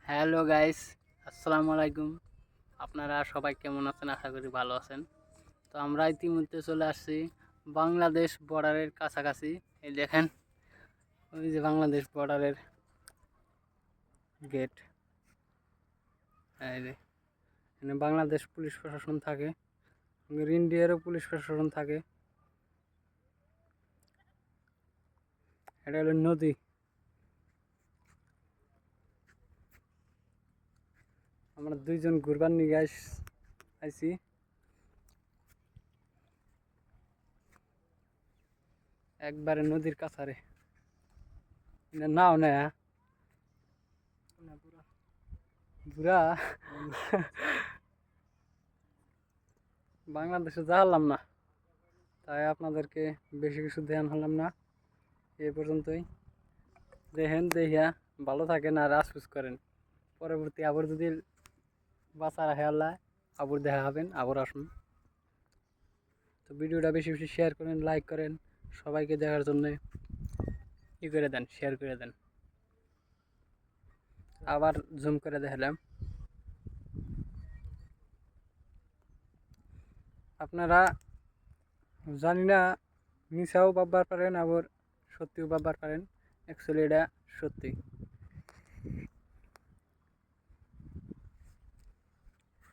Hello guys, আসসালামু আলাইকুম। আপনারা সবাই কেমন আছেন? আশা করি ভালো আছেন। তো আমরা ইতিমধ্যে চলে আসছি বাংলাদেশ বর্ডারের কাছাকাছি। এই দেখেন, ওই যে বাংলাদেশ বর্ডারের গেট। এই যে এখানে বাংলাদেশ পুলিশ প্রশাসন থাকে, ইন্ডিয়ারও পুলিশ প্রশাসন থাকে। এটা হলো নদী। আমরা দুইজন ঘুরবার নিয়ে আইছি। একবারে নদীর কাছারে। এটা নাও না বুড়া বাংলাদেশে যাওয়ালাম না, তাই আপনাদেরকে বেশি কিছু ধ্যান হলাম না। এ পর্যন্তই। দেখেন, দেখিয়া ভালো থাকেন আর আশপুস করেন। পরবর্তী আবার যদি বাঁচা রাখে আল্লাহ, আবার দেখা হবেন, আবার আসুন। তো ভিডিওটা বেশি বেশি শেয়ার করেন, লাইক করেন, সবাইকে দেখার জন্য ই করে দেন, শেয়ার করে দেন। আবার জুম করে দেখালাম। আপনারা জানি না, মিশাও ভাববার পারেন, আবার সত্যিও ভাববার পারেন। অ্যাকচুয়ালি এটা সত্যি।